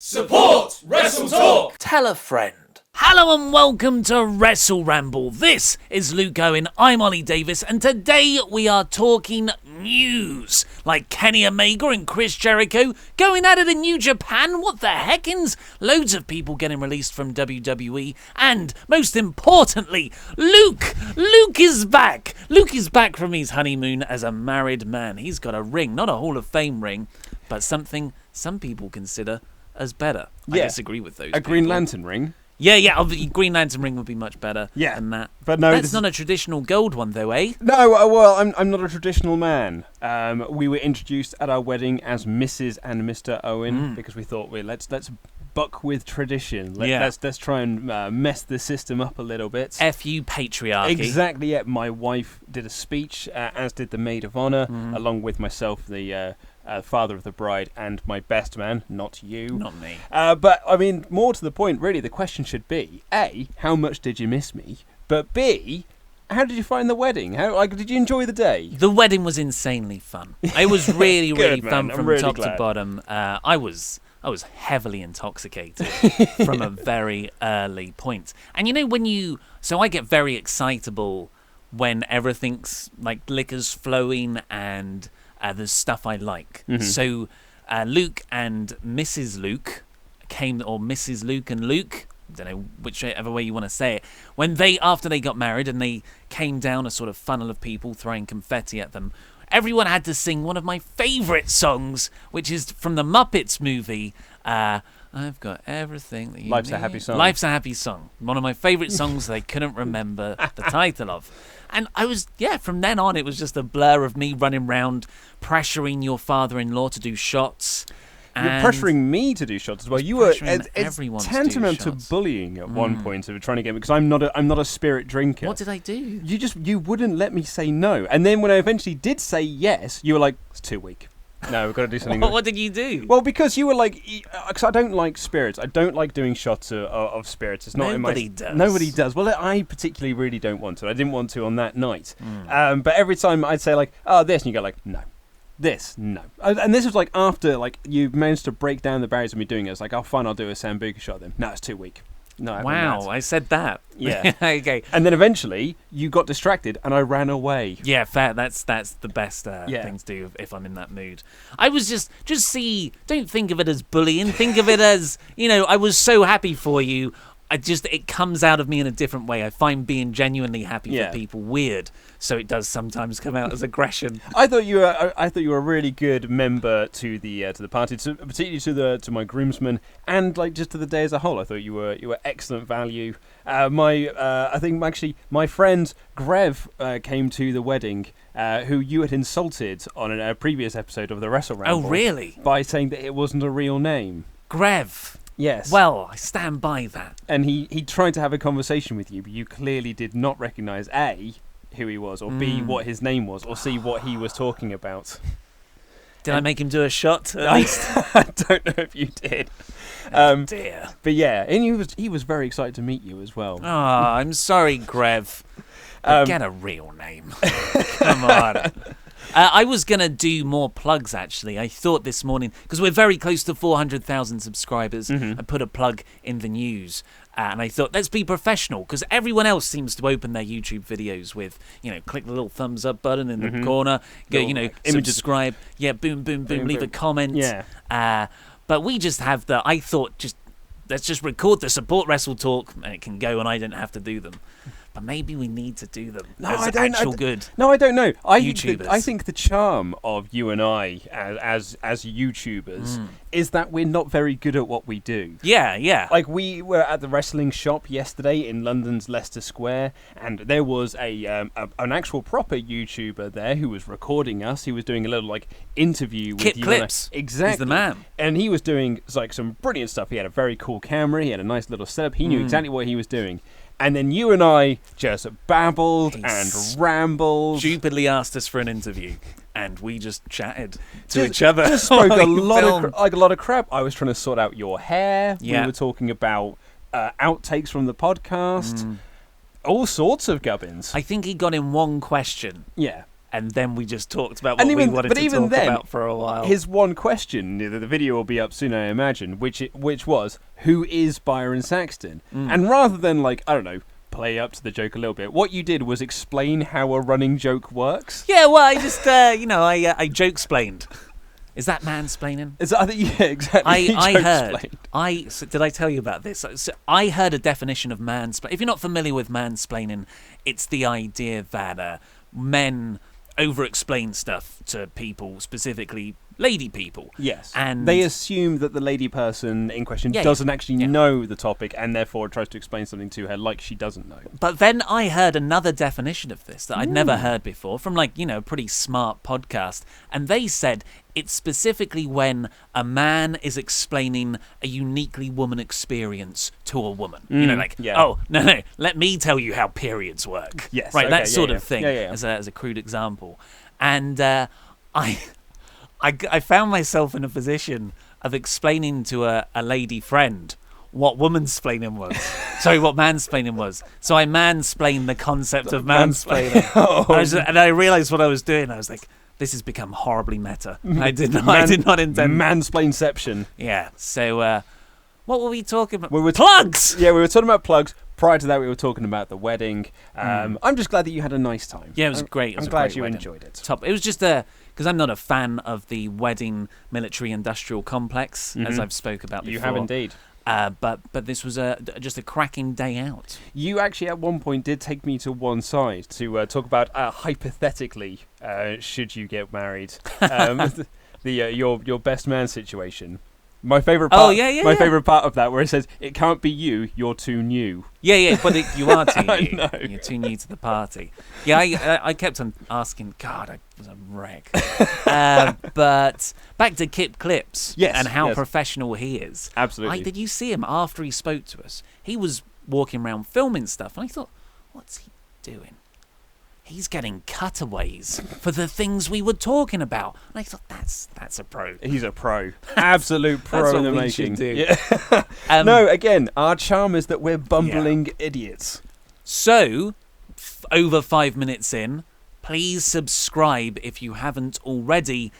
Support Wrestle Talk! Tell a friend. Hello and welcome to Wrestle Ramble. This is Luke Owen, I'm Ollie Davis, and today we are talking news. Like Kenny Omega and Chris Jericho going at it in New Japan, what the heckins? Loads of people getting released from WWE, and most importantly, Luke is back. Luke is back from his honeymoon as a married man. He's got a ring, not a Hall of Fame ring, but something some people consider as better. I disagree with those A people. Green Lantern ring? Yeah, Green Lantern ring would be much better than that. But no, that's not a traditional gold one though, eh? No, well, I'm not a traditional man. We were introduced at our wedding as Mrs. and Mr. Owen because we thought, let's buck with tradition. Let's try and mess the system up a little bit. F you patriarchy. Exactly. Yeah, my wife did a speech, as did the maid of honor, along with myself, the father of the bride, and my best man, not you. Not me. But, I mean, more to the point, really, the question should be, A, how much did you miss me? But B, how did you find the wedding? Did you enjoy the day? The wedding was insanely fun. It was really, really Good, fun man. I'm from really top glad. to bottom. I was heavily intoxicated from a very early point. And you know so I get very excitable when everything's like liquor's flowing and there's stuff I like. So Luke and Mrs. Luke came, or Mrs. Luke and Luke, I don't know whichever way you want to say it, after they got married and they came down a sort of funnel of people throwing confetti at them, everyone had to sing one of my favourite songs, which is from the Muppets movie, I've got everything that you Life's need. a Happy Song. Life's a Happy Song. One of my favourite songs they couldn't remember the title of. And from then on, it was just a blur of me running around pressuring your father-in-law to do shots. You're pressuring me to do shots as well. You were everyone it's to do tantamount to shots. bullying at one point of trying to get me, because I'm not a spirit drinker. What did I do? You wouldn't let me say no, and then when I eventually did say yes, you were like, it's too weak. No, we've got to do something. What did you do? Well, because you were like, because I don't like spirits. I don't like doing shots of spirits. It's not Nobody in my. does. Nobody does. Well, I particularly really don't want to. I didn't want to on that night. But every time I'd say like, oh, this, and you go like, no. This, no. And this was like after like you managed to break down the barriers of me doing it. It's like, oh, fine, I'll do a Sambuca shot then. No, it's too weak. No. Wow, I said that. Yeah. Okay. And then eventually you got distracted and I ran away. Yeah, fair. That's the best thing to do if I'm in that mood. I was just don't think of it as bullying. Think of it as, I was so happy for you. It comes out of me in a different way. I find being genuinely happy for people weird, so it does sometimes come out as aggression. I thought you were a really good member to the party, particularly to my groomsmen, and like just to the day as a whole. I thought you were excellent value. I think actually my friend Grev came to the wedding, who you had insulted on a previous episode of the Wrestle Ramble. Oh, really? By saying that it wasn't a real name. Grev. Yes. Well, I stand by that. And he tried to have a conversation with you, but you clearly did not recognise A, who he was, or B, what his name was, or C, what he was talking about. Did I make him do a shot at least? I don't know if you did. Dear. But yeah, and he was very excited to meet you as well. Oh, I'm sorry, Grev. Get a real name. Come on. I was going to do more plugs, actually. I thought this morning, because we're very close to 400,000 subscribers, I put a plug in the news. And I thought, let's be professional, because everyone else seems to open their YouTube videos with, click the little thumbs up button in the corner, go, subscribe. Yeah, boom, boom, boom, leave a comment. Yeah. But we just have I thought, let's just record the Support Wrestle Talk, and it can go, and I don't have to do them. But maybe we need to do them good. No, I don't know. YouTubers. I think the charm of you and I as YouTubers is that we're not very good at what we do. Yeah. Like we were at the wrestling shop yesterday in London's Leicester Square, and there was an actual proper YouTuber there who was recording us. He was doing a little interview with Kit you. Clips. Exactly. He's the man. And he was doing some brilliant stuff. He had a very cool camera. He had a nice little setup. He knew exactly what he was doing. And then you and I just babbled and rambled. Stupidly asked us for an interview, and we just chatted to each other. Just spoke a lot of crap. I was trying to sort out your hair. Yeah. We were talking about outtakes from the podcast. All sorts of gubbins. I think he got in one question. Yeah. and then we just talked about what And we even- wanted but to even talk then, about for a while. His one question, the video will be up soon, I imagine, which was, who is Byron Saxton? And rather than, like, I don't know, play up to the joke a little bit, what you did was explain how a running joke works. Yeah, well, I just, I joke-splained. Is that mansplaining? Yeah, exactly. I Joke heard. explained. Did I tell you about this? So I heard a definition of mansplaining. If you're not familiar with mansplaining, it's the idea that men over-explain stuff to people, specifically lady people. Yes. And they assume that the lady person in question Yeah, doesn't actually yeah. know the topic and therefore tries to explain something to her like she doesn't know. But then I heard another definition of this that I'd never heard before from, like, a pretty smart podcast. And they said it's specifically when a man is explaining a uniquely woman experience to a woman. yeah. Oh, no, let me tell you how periods work. Yes, Right, okay, that yeah, sort yeah. of thing, Yeah, yeah. as a crude example. And I found myself in a position of explaining to a lady friend what womansplaining was. Sorry, what mansplaining was. So I mansplained the concept of mansplaining. And I realised what I was doing. I was like, this has become horribly meta. I did not intend. Mansplainception. Yeah. So what were we talking about? We were Plugs! Yeah, we were talking about plugs. Prior to that, we were talking about the wedding. I'm just glad that you had a nice time. Yeah, it was great. It was I'm a glad great you wedding. enjoyed it. Top. It was just because I'm not a fan of the wedding military industrial complex, as I've spoke about before. You have indeed. But this was just a cracking day out. You actually at one point did take me to one side to talk about hypothetically, should you get married, your best man situation. My favorite part. Oh, yeah. My favorite part of that, where it says, "It can't be you. You're too new." Yeah, but you are too new. I know. You're too new to the party. Yeah, I kept on asking. God, I was a wreck. But back to Kip Clips. Yes, and how yes. professional he is. Absolutely. Did you see him after he spoke to us? He was walking around filming stuff, and I thought, what's he doing? He's getting cutaways for the things we were talking about. And I thought, that's a pro. He's a pro. Absolute pro That's in what the we should making. do. Yeah. No, again, our charm is that we're bumbling idiots. So, over 5 minutes in, please subscribe if you haven't already.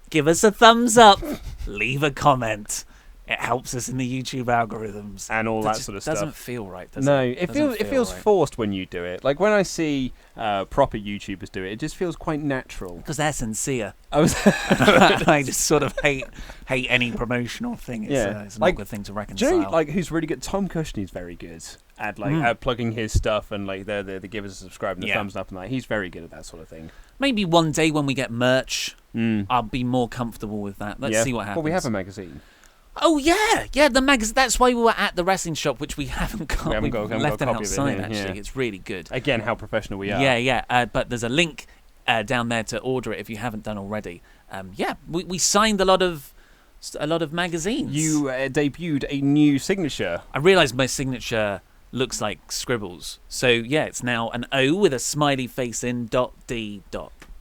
Give us a thumbs up. Leave a comment. It helps us in the YouTube algorithms. And all that just sort of stuff. Doesn't feel right, does No, it? it feels forced when you do it. Like when I see proper YouTubers do it, it just feels quite natural. Because they're sincere. I was I just sort of hate any promotional thing. It's, it's not a good thing to do reconcile. you know, like who's really good? Tom Cushnie's very good at at plugging his stuff and like they give us a subscribe and the thumbs up and that. He's very good at that sort of thing. Maybe one day when we get merch, I'll be more comfortable with that. Let's see what happens. Well, we have a magazine. Oh yeah, the magazine. That's why we were at the wrestling shop, which we haven't got. We haven't We've got a left it copy of it outside. here, Actually, yeah. it's really good. Again, how professional we are. Yeah. But there's a link down there to order it if you haven't done already. We signed a lot of magazines. You debuted a new signature. I realised my signature looks like scribbles. So yeah, it's now an O with a smiley face in .D.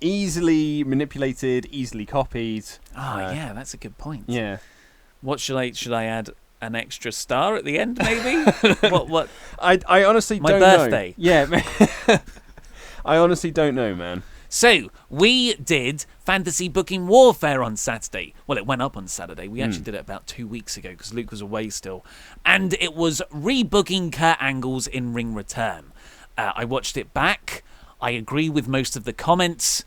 Easily manipulated, easily copied. Yeah, that's a good point. Yeah. What should I add? An extra star at the end, maybe? What? I honestly My don't birthday. know. Yeah. I honestly don't know, man. So, we did Fantasy Booking Warfare on Saturday. Well, it went up on Saturday. We actually did it about 2 weeks ago because Luke was away still. And it was rebooking Kurt Angle's In Ring Return. I watched it back. I agree with most of the comments.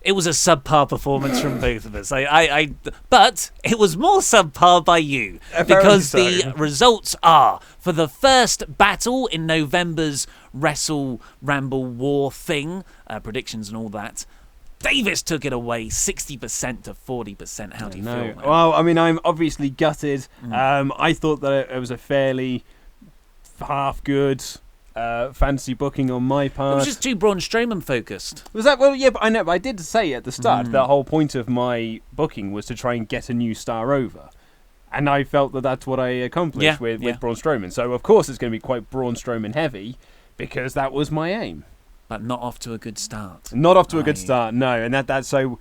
It was a subpar performance from both of us. But it was more subpar by you. Because the results are, for the first battle in November's Wrestle Ramble War thing, predictions and all that, Davis took it away 60% to 40%. How do you feel, man? Well, I mean, I'm obviously gutted. I thought that it was a fairly half good fantasy booking on my part. It was just too Braun Strowman focused. Was that? Well, yeah, but I know. But I did say at the start that whole point of my booking was to try and get a new star over, and I felt that that's what I accomplished with Braun Strowman. So of course it's going to be quite Braun Strowman heavy because that was my aim. But not off to a good start. Not off to a good start, no. And that's so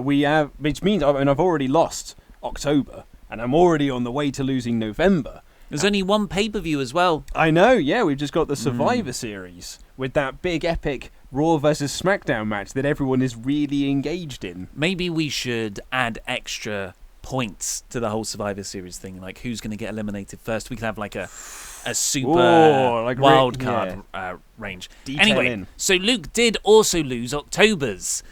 we have, which means I've already lost October, and I'm already on the way to losing November. There's only one pay-per-view as well. I know, yeah. We've just got the Survivor Series with that big epic Raw versus SmackDown match that everyone is really engaged in. Maybe we should add extra points to the whole Survivor Series thing. Like, who's going to get eliminated first? We could have like a super like wild card range. Detail Anyway, in. so Luke did also lose October's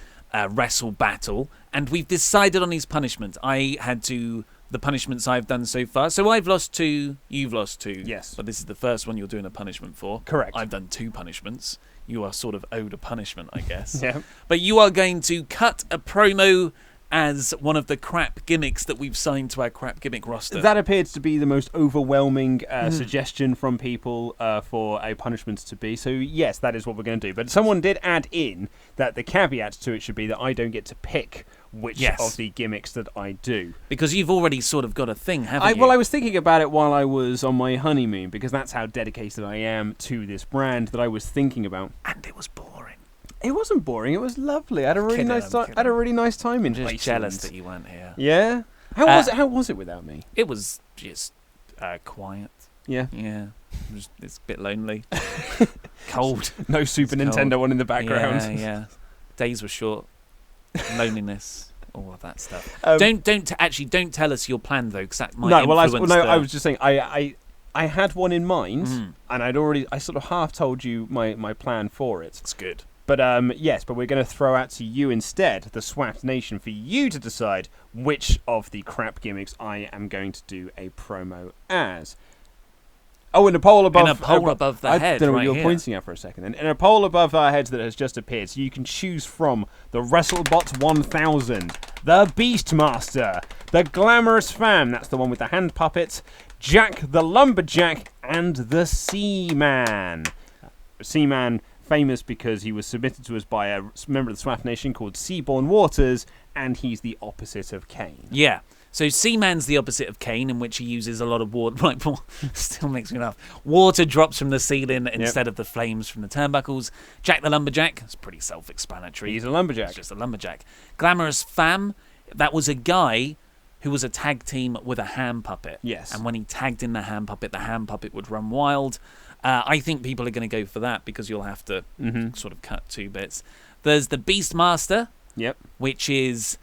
Wrestle Battle, and we've decided on his punishment. The punishments I've done so far. So I've lost 2, you've lost 2. Yes. But this is the first one you're doing a punishment for. Correct. I've done 2 punishments. You are sort of owed a punishment, I guess. Yeah. But you are going to cut a promo as one of the crap gimmicks that we've signed to our crap gimmick roster. That appeared to be the most overwhelming suggestion from people for a punishment to be. So, yes, that is what we're going to do. But someone did add in that the caveat to it should be that I don't get to pick which of the gimmicks that I do. Because you've already sort of got a thing, haven't you? Well, I was thinking about it while I was on my honeymoon, because that's how dedicated I am to this brand that I was thinking about. And it was boring. It wasn't boring. It was lovely. I had a really nice time. I had a really nice time in I'm just Iceland. jealous that you weren't here. Yeah. How was it without me? It was just quiet. Yeah. Yeah. It's a bit lonely. Cold. No Super It's Nintendo cold. on in the background. Yeah. Days were short. Loneliness. All of that stuff. Um, Don't tell us your plan though, because that might No, well, influence I was just saying I had one in mind, Mm. and I sort of half told you my plan for it. It's good. But yes, but we're going to throw out to you instead, the SWAT Nation, for you to decide which of the crap gimmicks I am going to do a promo as. Oh, in a poll above, above the I head, don't know what right you were here. pointing at for a second. In a poll above our heads that has just appeared, so you can choose from the WrestleBot 1000, the Beastmaster, the Glamorous Fam, that's the one with the hand puppets, Jack the Lumberjack, and the Seaman. Seaman, famous because he was submitted to us by a member of the SWAT Nation called Seaborn Waters, and he's the opposite of Kane. Yeah. So Seaman's the opposite of Kane, in which he uses a lot of water. Right, still makes me laugh. Water drops from the ceiling instead of the flames from the turnbuckles. Jack the Lumberjack, it's pretty self-explanatory. He's a lumberjack. He's just a lumberjack. Glamorous Fam, that was a guy who was a tag team with a hand puppet. Yes. And when he tagged in the hand puppet would run wild. I think people are going to go for that because you'll have to sort of cut 2 bits. There's the Beastmaster, Yep. which has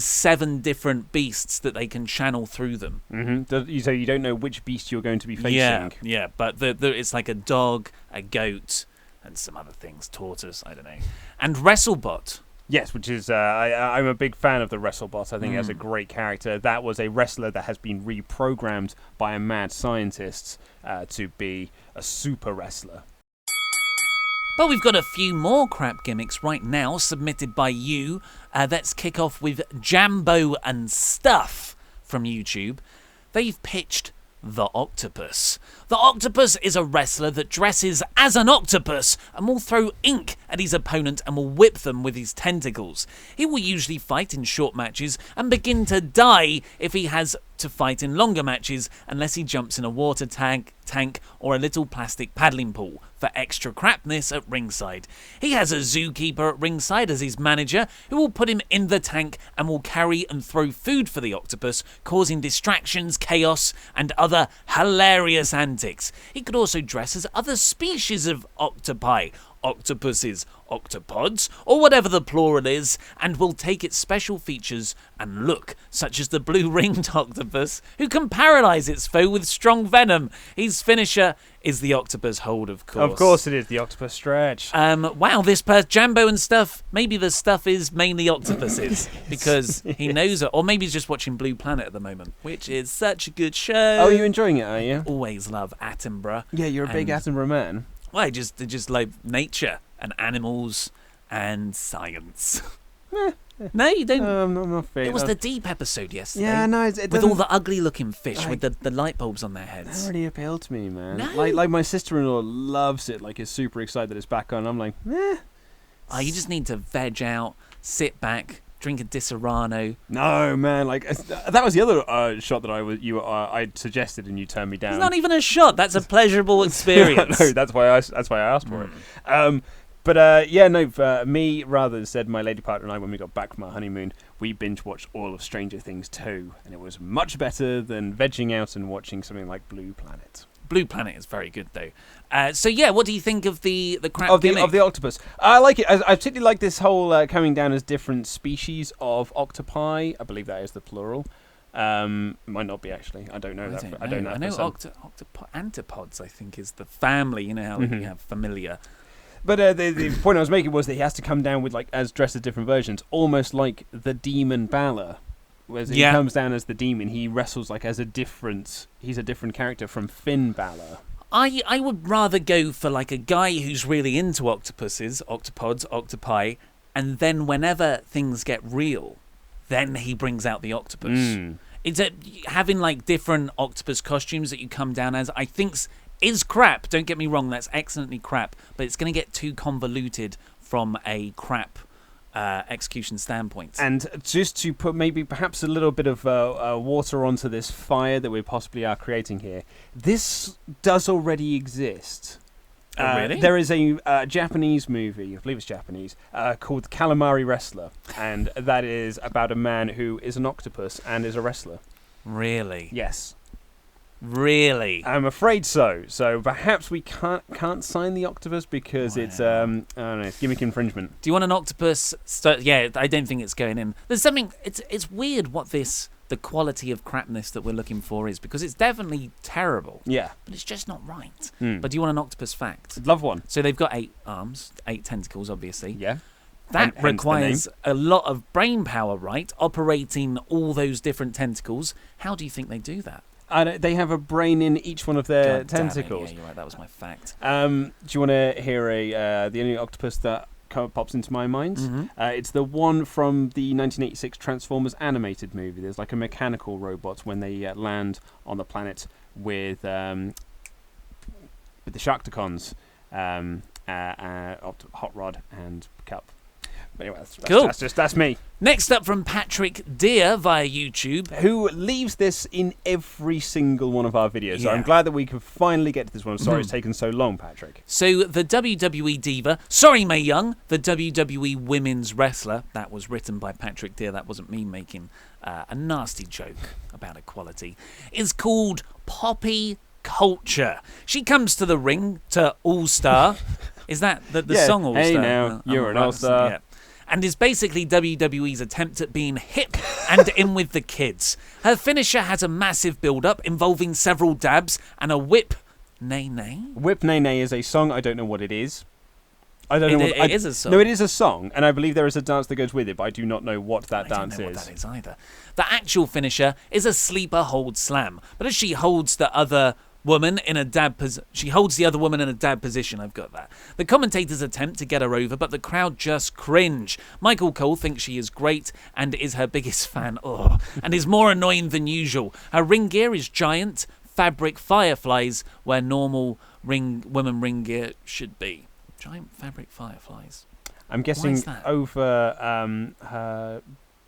7 different beasts that they can channel through them. Mm-hmm. So you don't know which beast you're going to be facing. Yeah, but it's like a dog, a goat, and some other things, tortoise, I don't know. And WrestleBot. Yes, which is I'm a big fan of the WrestleBot. I think he has a great character. That was a wrestler that has been reprogrammed by a mad scientist to be a super wrestler. But we've got a few more crap gimmicks right now submitted by you. Let's kick off with Jambo and Stuff from YouTube. They've pitched the Octopus. The Octopus is a wrestler that dresses as an octopus and will throw ink at his opponent and will whip them with his tentacles. He will usually fight in short matches and begin to die if he has to fight in longer matches unless he jumps in a water tank or a little plastic paddling pool for extra crapness at ringside. He has a zookeeper at ringside as his manager who will put him in the tank and will carry and throw food for the octopus, causing distractions, chaos, and other hilarious antics. He could also dress as other species of octopi, octopuses, octopods, or whatever the plural is, and will take its special features and look, such as the blue-ringed octopus, who can paralyze its foe with strong venom. His finisher is the octopus hold, of course. Of course it is the octopus stretch. Wow, this Jambo and Stuff, maybe the stuff is mainly octopuses, because he knows it, or maybe he's just watching Blue Planet at the moment, which is such a good show. Oh, are you enjoying it, are you? Always love Attenborough. Yeah, you're a big And- Attenborough man. Well, I just like nature and animals and science. No, you don't. I'm not fair. It was the deep episode yesterday. Yeah, no, it with doesn't, all the ugly-looking fish Like- with the light bulbs on their that heads. really appealed to me, man. No. Like my sister-in-law loves it. Like, is super excited that it's back on. I'm like, Oh, you just need to veg out, sit back, drink a Disaronno. no, man. Like that was the other shot that I suggested and you turned me down. It's not even a shot. That's a pleasurable experience. No, that's why I asked for it. But yeah, no. For me, rather than said, my lady partner and I, when we got back from our honeymoon, we binge watched all of Stranger Things 2, and it was much better than vegging out and watching something like Blue Planet. Blue Planet is very good though. So yeah, what do you think of the crap of the gimmick? of the octopus. I like it. I particularly like this whole coming down as different species of octopi. I believe that is the plural. Might not be actually. I don't know that. I don't know. I know antipods, I think, is the family. You know how you have familiar. But the point I was making was that he has to come down with as dressed as different versions, almost like the demon Balor. Whereas he comes down as the demon, he wrestles as he's a different character from Finn Balor. I would rather go for a guy who's really into octopuses, octopods, octopi, and then whenever things get real, then he brings out the octopus. It's having different octopus costumes that you come down as, I think is crap. Don't get me wrong, that's excellently crap, but it's going to get too convoluted from a crap execution standpoint. And just to put perhaps a little bit of water onto this fire that we possibly are creating here, this does already exist. Really? There is a Japanese movie, I believe it's Japanese, called Calamari Wrestler, and that is about a man who is an octopus and is a wrestler. Really? Yes. Really? I'm afraid so. So perhaps we can't sign the octopus because it's I don't know, it's gimmick infringement. Do you want an octopus? Yeah, I don't think it's going in. There's something. It's weird what the quality of crapness that we're looking for is, because it's definitely terrible. Yeah. But it's just not right. But do you want an octopus fact? Love one. So they've got 8 arms, 8 tentacles, obviously. Yeah. That requires a lot of brain power, right? Operating all those different tentacles. How do you think they do that? They have a brain in each one of their God damn it. tentacles. Yeah, you're right. That was my fact. Do you want to hear the only octopus that pops into my mind? It's the one from the 1986 Transformers animated movie. There's a mechanical robot when they land on the planet with the Sharkticons, Hot Rod and Cup. But anyway, Cool. That's me. Next up from Patrick Deer via YouTube. Who leaves this in every single one of our videos. So Yeah. I'm glad that we could finally get to this one. I'm sorry it's taken so long, Patrick. So the WWE Diva, sorry Mae Young, the WWE Women's Wrestler, that was written by Patrick Deer, that wasn't me making a nasty joke about equality, is called Poppy Culture. She comes to the ring to All Star. Is that the song All Star? Hey now, you're an All-Star. Yeah. And is basically WWE's attempt at being hip and in with the kids. Her finisher has a massive build-up involving several dabs and a whip nay-nay. Whip Nay Nay is a song. I don't know what it is. I don't know what it is a song. No, it is a song, and I believe there is a dance that goes with it, but I do not know what that dance I don't know is. what that is either. The actual finisher is a sleeper hold slam, but as she holds the other woman in a she holds the other woman in a dab position. I've got that. The commentators attempt to get her over, but the crowd just cringe. Michael Cole thinks she is great and is her biggest fan. And is more annoying than usual. Her ring gear is giant fabric fireflies, where normal women ring gear should be. Giant fabric fireflies. I'm guessing that? over her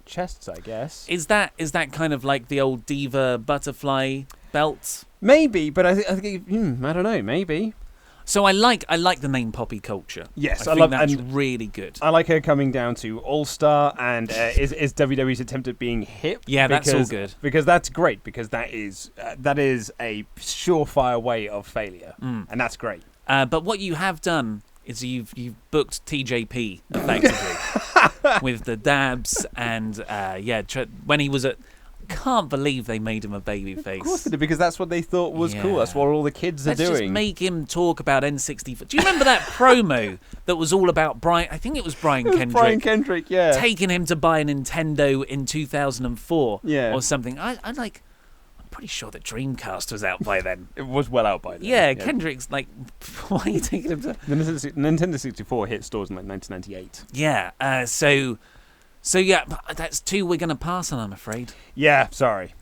chests, I guess. Is that kind of like the old diva butterfly belt? Maybe, but I think I don't know. Maybe. So I like the name Poppy Culture. Yes, I I think love that's and really good. I like her coming down to All Star and is WWE's attempt at being hip. Yeah, that's all good. Because that's great. Because that is a surefire way of failure, and that's great. But what you have done is you've booked TJP effectively with the dabs and when he was at. Can't believe they made him a baby face. Of course they did, because that's what they thought was cool. That's what all the kids are doing. Let's just make him talk about N64. Do you remember that promo that was all about Brian? I think it was Brian Kendrick. Brian Kendrick, yeah. Taking him to buy a Nintendo in 2004 or something. I'm pretty sure the Dreamcast was out by then. It was well out by then. Yeah, Kendrick's like, why are you taking him to... The Nintendo 64 hit stores in 1998. Yeah, So yeah, that's 2 we're going to pass on, I'm afraid. Yeah, sorry.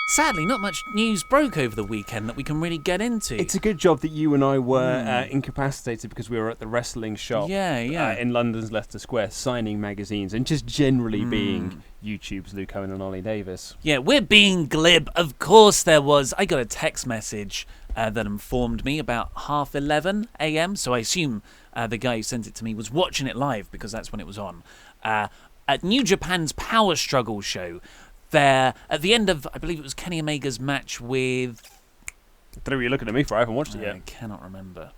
Sadly, not much news broke over the weekend that we can really get into. It's a good job that you and I were incapacitated because we were at the wrestling shop in London's Leicester Square signing magazines and just generally being YouTube's Luke Owen and Ollie Davis. Yeah, we're being glib. Of course there was. I got a text message that informed me about 11:30 a.m, so I assume the guy who sent it to me was watching it live because that's when it was on. At New Japan's Power Struggle show, there at the end of, I believe it was Kenny Omega's match with I don't know what you're looking at me for. I haven't watched it yet. I cannot remember.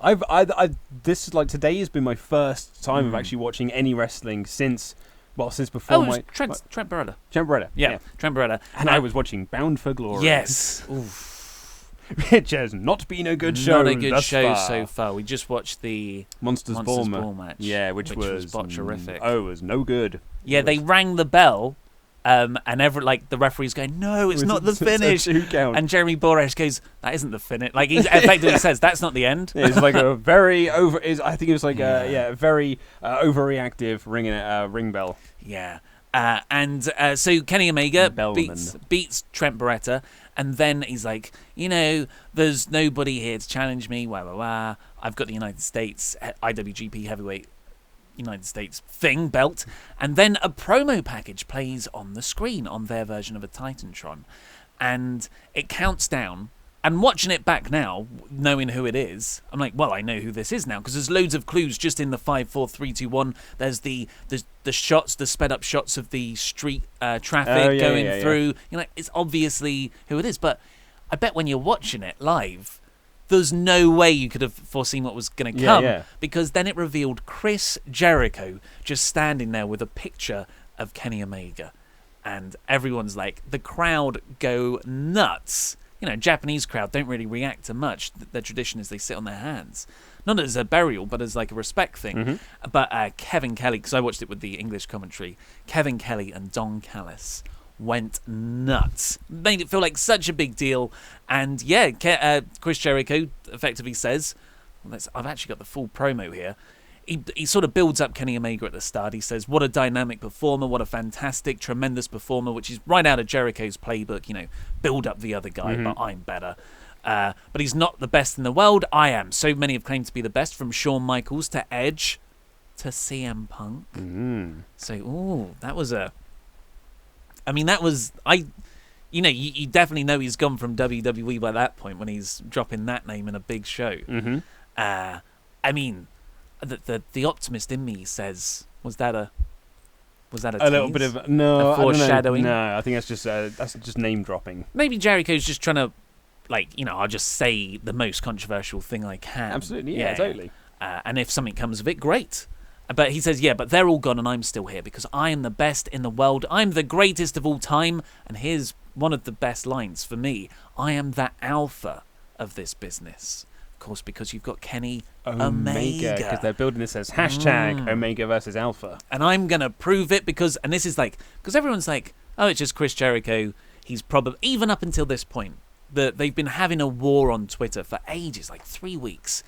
This is like today has been my first time of actually watching any wrestling since before Oh, it was my Trent Barretta. Trent Barretta. Yeah, Trent Barretta. And I was watching Bound for Glory. Yes. Oof. Which has not been a good show. Not a good thus show far. so far. We just watched the Monsters Ball Ball match. Yeah, which was botcherific. Oh, it was no good. Yeah, they rang the bell, and the referee's going, "No, it's not the finish." It's a 2 count. And Jeremy Borash goes, "That isn't the finish." Like he effectively says, "That's not the end." It's like a very I think it was like a very overreactive ring bell. Yeah. So Kenny Omega Bellman. beats Trent Barretta, and then he's like, there's nobody here to challenge me. Wah, wah, wah. I've got the United States IWGP Heavyweight United States belt, and then a promo package plays on the screen on their version of a Titantron, and it counts down. And watching it back now, knowing who it is, I'm like, well, I know who this is now, because there's loads of clues just in the 5, 4, 3, 2, 1. There's the shots, the sped up shots of the street traffic going through. You're like, it's obviously who it is. But I bet when you're watching it live, there's no way you could have foreseen what was going to come, because then it revealed Chris Jericho just standing there with a picture of Kenny Omega, and everyone's like, the crowd go nuts. Japanese crowd don't really react to much. Their tradition is they sit on their hands, not as a burial, but as like a respect thing. Mm-hmm. But Kevin Kelly, because I watched it with the English commentary, Kevin Kelly and Don Callis went nuts, made it feel like such a big deal. And Chris Jericho effectively says, I've actually got the full promo here. He sort of builds up Kenny Omega at the start. He says, what a dynamic performer, what a fantastic, tremendous performer, which is right out of Jericho's playbook, build up the other guy, but I'm better. But he's not the best in the world. I am. So many have claimed to be the best, from Shawn Michaels to Edge to CM Punk. So, that was you definitely know he's gone from WWE by that point when he's dropping that name in a big show. The optimist in me says, was that a little bit of a foreshadowing? No, I think that's just name dropping. Maybe Jericho's just trying to, I'll just say the most controversial thing I can. Absolutely, yeah. Totally. And if something comes of it, great. But he says, but they're all gone and I'm still here because I am the best in the world. I'm the greatest of all time. And here's one of the best lines for me. I am the alpha of this business. Of course, because you've got Kenny Omega. Because they're building this as hashtag Omega versus Alpha. And I'm going to prove it because everyone's like, oh, it's just Chris Jericho. He's probably, even up until this point, they've been having a war on Twitter for ages, like 3 weeks.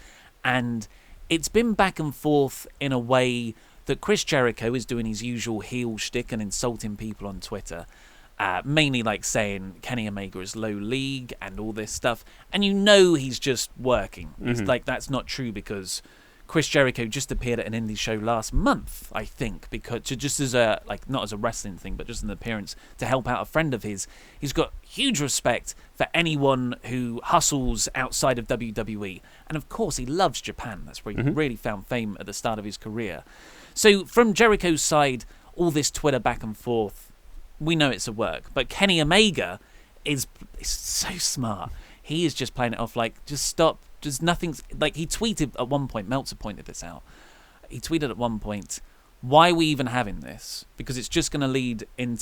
And it's been back and forth in a way that Chris Jericho is doing his usual heel shtick and insulting people on Twitter. Mainly like saying Kenny Omega is low league and all this stuff. And he's just working. It's like that's not true because Chris Jericho just appeared at an indie show last month, I think, because just as not as a wrestling thing, but just an appearance to help out a friend of his. He's got huge respect for anyone who hustles outside of WWE. And of course, he loves Japan. That's where he really found fame at the start of his career. So from Jericho's side, all this Twitter back and forth, we know it's a work. But Kenny Omega is so smart. He is just playing it off like, just stop. Just nothing's like, he tweeted at one point, Meltzer pointed this out. He tweeted at one point, why are we even having this? Because it's just going to lead in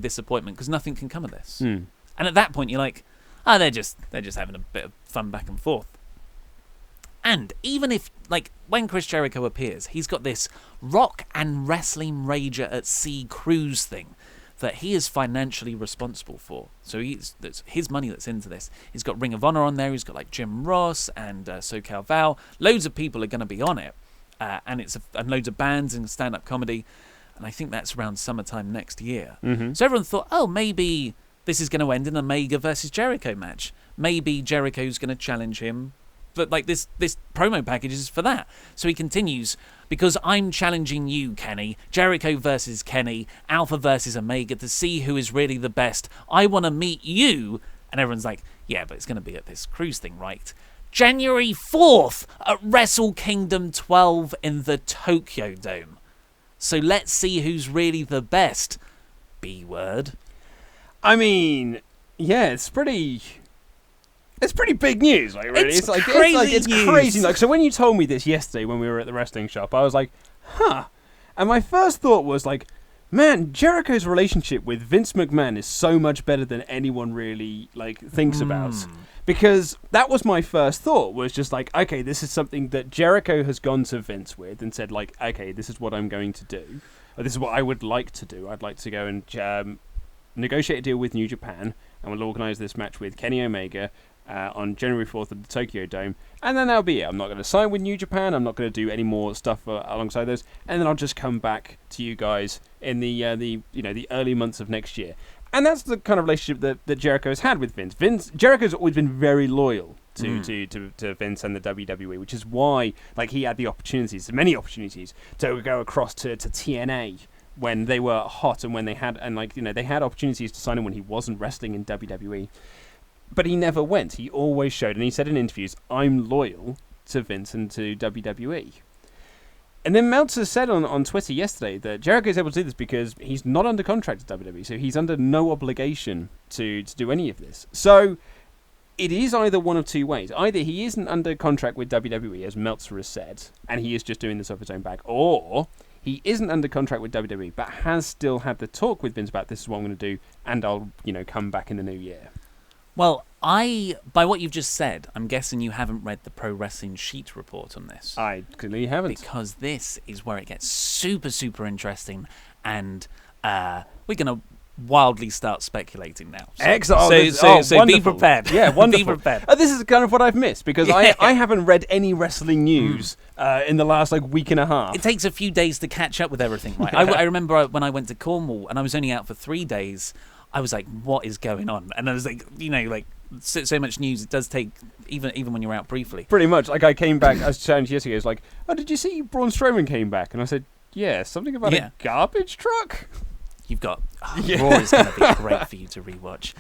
disappointment because nothing can come of this. And at that point, you're like, they're just having a bit of fun back and forth. And even if, when Chris Jericho appears, he's got this rock and wrestling Rager at Sea cruise thing that he is financially responsible for. So it's his money that's into this. He's got Ring of Honor on there. He's got Jim Ross and SoCal Val. Loads of people are going to be on it. And loads of bands and stand-up comedy. And I think that's around summertime next year. So everyone thought, maybe this is going to end in a Omega versus Jericho match. Maybe Jericho's going to challenge him. But this promo package is for that. So he continues, because I'm challenging you, Kenny. Jericho versus Kenny, Alpha versus Omega, to see who is really the best. I want to meet you. And everyone's like, yeah, but it's going to be at this cruise thing, right? January 4th at Wrestle Kingdom 12 in the Tokyo Dome. So let's see who's really the best. B-word. I mean, yeah, it's pretty pretty big news. Like, really, It's crazy. It's news. crazy. Like, so when you told me this yesterday when we were at the wrestling shop, I was like, huh. And my first thought was like, man, Jericho's relationship with Vince McMahon is so much better than anyone really like thinks about. Because that was my first thought, was just like, okay, this is something that Jericho has gone to Vince with and said, like, okay, this is what I'm going to do. Or this is what I would like to do. I'd like to go and negotiate a deal with New Japan, and we'll organise this match with Kenny Omega on January 4th at the Tokyo Dome. And then that'll be it. I'm not going to sign with New Japan. I'm not going to do any more stuff alongside those. And then I'll just come back to you guys in the early months of next year. And that's the kind of relationship that Jericho's had with Vince. Jericho's always been very loyal to Vince and the WWE, which is why like he had the opportunities, many opportunities, to go across to TNA when they were hot and when they had they had opportunities to sign him when he wasn't wrestling in WWE. But he never went. He always showed, and he said in interviews, I'm loyal to Vince and to WWE. And then Meltzer said on Twitter yesterday that Jericho is able to do this because he's not under contract to WWE, so he's under no obligation to do any of this. So it is either one of two ways. Either he isn't under contract with WWE, as Meltzer has said, and he is just doing this off his own back, or he isn't under contract with WWE, but has still had the talk with Vince about this is what I'm going to do, and I'll come back in the new year. Well, by what you've just said, I'm guessing you haven't read the Pro Wrestling Sheet report on this. I clearly haven't. Because this is where it gets super, super interesting, and we're going to wildly start speculating now. Excellent. So be prepared. Yeah, wonderful. Be prepared. This is kind of what I've missed, because I haven't read any wrestling news in the last week and a half. It takes a few days to catch up with everything, right? I remember when I went to Cornwall, and I was only out for 3 days, I was like, what is going on? And I was like, so much news. It does take, even when you're out briefly. Pretty much. Like, I came back, I was chatting to you yesterday, I was like, oh, did you see Braun Strowman came back? And I said, yeah, something about a garbage truck? You've got... Raw is going to be great for you to rewatch.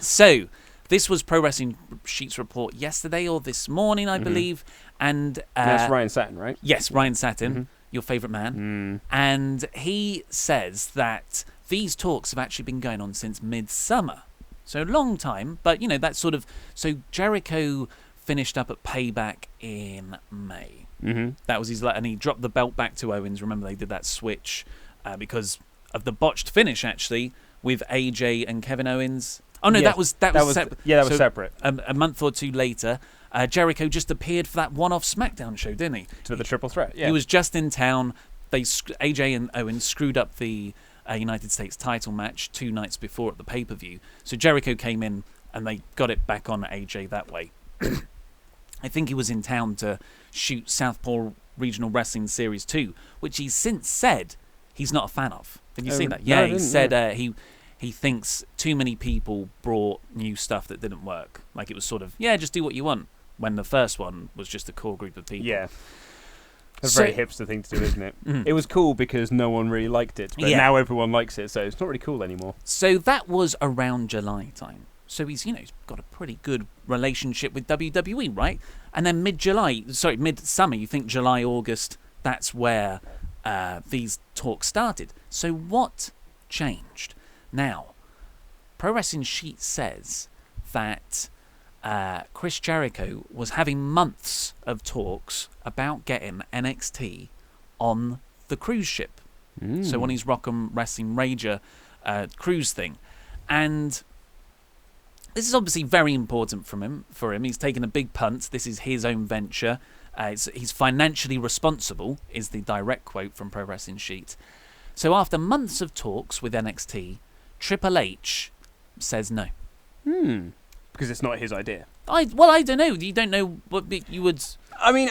So, this was Pro Wrestling Sheet's report yesterday or this morning, I believe. And that's Ryan Satin, right? Yes, Ryan Satin, your favourite man. And he says that these talks have actually been going on since midsummer. So a long time, but that's sort of... So Jericho finished up at Payback in May. That was his... And he dropped the belt back to Owens. Remember, they did that switch because of the botched finish, actually, with AJ and Kevin Owens. Oh, no, that was separate. Yeah, that was separate. A month or two later, Jericho just appeared for that one-off SmackDown show, didn't he? To the Triple Threat, yeah. He was just in town. AJ and Owens screwed up the United States title match 2 nights before at the pay-per-view. So Jericho came in and they got it back on AJ that way. I think he was in town to shoot Southpaw Regional Wrestling Series 2, which he's since said he's not a fan of. Did you see that? Yeah, he said he thinks too many people brought new stuff that didn't work. Like it was sort of, just do what you want, when the first one was just a core group of people. Yeah. A very hipster thing to do, isn't it? It was cool because no one really liked it, but now everyone likes it, so it's not really cool anymore. So that was around July time. So he's got a pretty good relationship with WWE, right? And then midsummer, you think July, August, that's where these talks started. So what changed? Now, Pro Wrestling Sheet says that Chris Jericho was having months of talks about getting NXT on the cruise ship. So on his Rock'em Wrestling Rager cruise thing. And this is obviously very important for him. He's taken a big punt. This is his own venture. He's financially responsible, is the direct quote from Pro Wrestling Sheet. So after months of talks with NXT, Triple H says no. Because it's not his idea. I don't know. You don't know what you would... I mean,